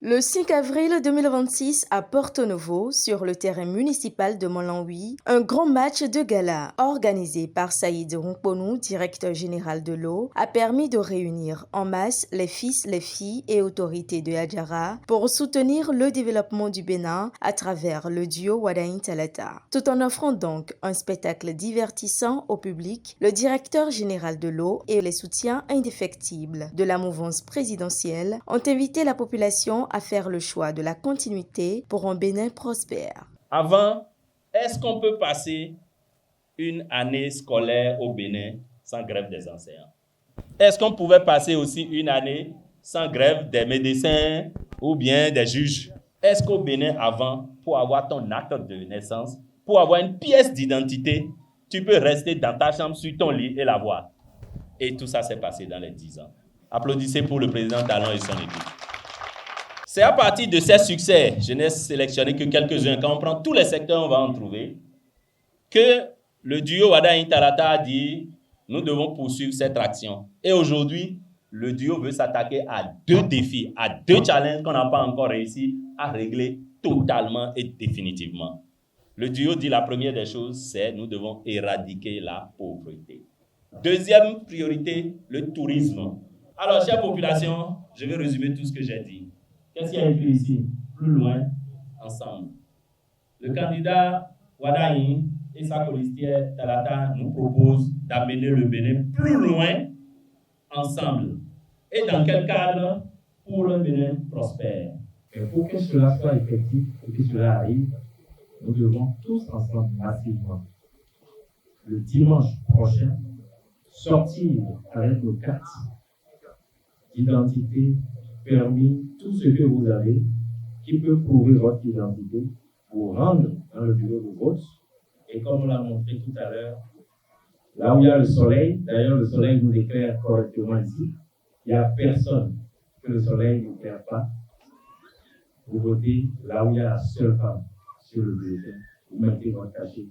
Le 5 avril 2026 à Porto Novo, sur le terrain municipal de Montlanhui, un grand match de gala organisé par Saïd Ronkponou, directeur général de l'eau, a permis de réunir en masse les fils, les filles et autorités de Adjara pour soutenir le développement du Bénin à travers le duo Wadain Talata. Tout en offrant donc un spectacle divertissant au public, le directeur général de l'eau et les soutiens indéfectibles de la mouvance présidentielle ont invité la population à faire le choix de la continuité pour un Bénin prospère. Avant, est-ce qu'on peut passer une année scolaire au Bénin sans grève des enseignants? Est-ce qu'on pouvait passer aussi une année sans grève des médecins ou bien des juges? Est-ce qu'au Bénin, avant, pour avoir ton acte de naissance, pour avoir une pièce d'identité, tu peux rester dans ta chambre sur ton lit et la voir? Et tout ça s'est passé dans les 10 ans. Applaudissez pour le président Talon et son équipe. C'est à partir de ces succès, je n'ai sélectionné que quelques-uns, quand on prend tous les secteurs, on va en trouver, que le duo Wadain Talata a dit, nous devons poursuivre cette action. Et aujourd'hui, le duo veut s'attaquer à deux défis, à deux challenges qu'on n'a pas encore réussi à régler totalement et définitivement. Le duo dit la première des choses, c'est nous devons éradiquer la pauvreté. Deuxième priorité, le tourisme. Alors, chère population, je vais résumer tout ce que j'ai dit. Qu'est-ce qu'il y a écrit ici? Plus loin, ensemble. Le candidat Wadain et sa colistière Talata nous proposent d'amener le Bénin plus loin, ensemble. Et dans quel cadre? Pour un Bénin prospère. Et pour que cela soit effectif, pour que cela arrive, nous devons tous ensemble massivement, le dimanche prochain, sortir avec nos cartes d'identité, permis, tout ce que vous avez qui peut prouver votre identité, vous rendre dans le bureau de vote. Et comme on l'a montré tout à l'heure, là où il y a le soleil, d'ailleurs le soleil nous éclaire correctement ici, il n'y a personne que le soleil n'éclaire pas. Vous votez là où il y a la seule femme sur le bulletin, vous mettez votre cachet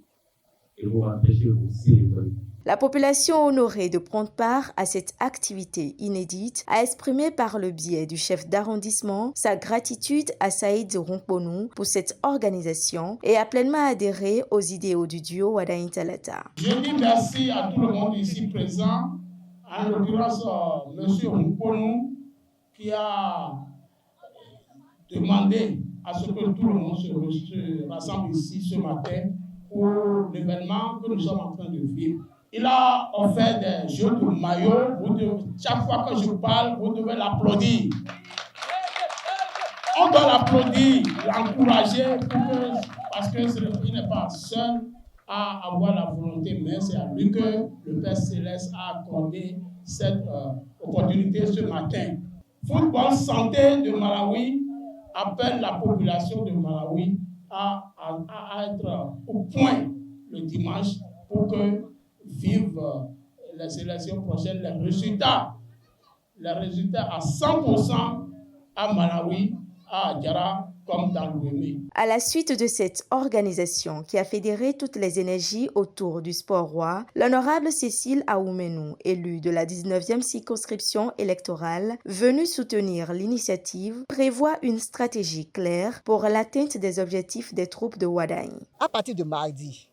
et vous rentrez chez vous célébrer. La population honorée de prendre part à cette activité inédite a exprimé par le biais du chef d'arrondissement sa gratitude à Saïd Ronkponou pour cette organisation et a pleinement adhéré aux idéaux du duo Wadain Talata. Je dis merci à tout le monde ici présent, en l'occurrence M. Ronkponou qui a demandé à ce que tout le monde se rassemble ici ce matin pour l'événement que nous sommes en train de vivre. Il a offert des jeux de maillot. Chaque fois que je parle, vous devez l'applaudir. On doit l'applaudir, l'encourager, parce qu'il n'est pas seul à avoir la volonté, mais c'est à lui que le Père Céleste a accordé cette opportunité ce matin. Football Santé de Malawi appelle la population de Malawi à être au point le dimanche pour que vivent les élections prochaines, les résultats à 100% à Malawi, à Adjara, comme dans l'Ouémé. À la suite de cette organisation qui a fédéré toutes les énergies autour du sport roi, l'honorable Cécile Aoumenou, élue de la 19e circonscription électorale, venue soutenir l'initiative, prévoit une stratégie claire pour l'atteinte des objectifs des troupes de Wadain. À partir de mardi,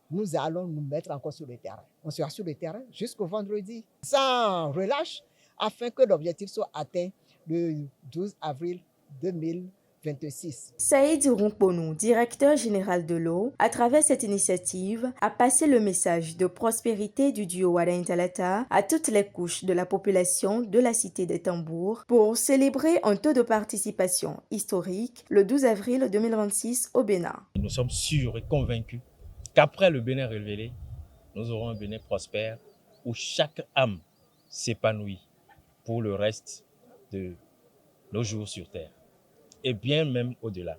nous allons nous mettre encore sur le terrain. On sera sur le terrain jusqu'au vendredi, sans relâche, afin que l'objectif soit atteint le 12 avril 2026. Saïd Ronkponou, directeur général de l'eau, à travers cette initiative, a passé le message de prospérité du duo Wadain Talata à toutes les couches de la population de la cité des Tambours pour célébrer un taux de participation historique le 12 avril 2026 au Bénin. Nous sommes sûrs et convaincus qu'après le Bénin révélé, nous aurons un Bénin prospère où chaque âme s'épanouit pour le reste de nos jours sur terre et bien même au-delà.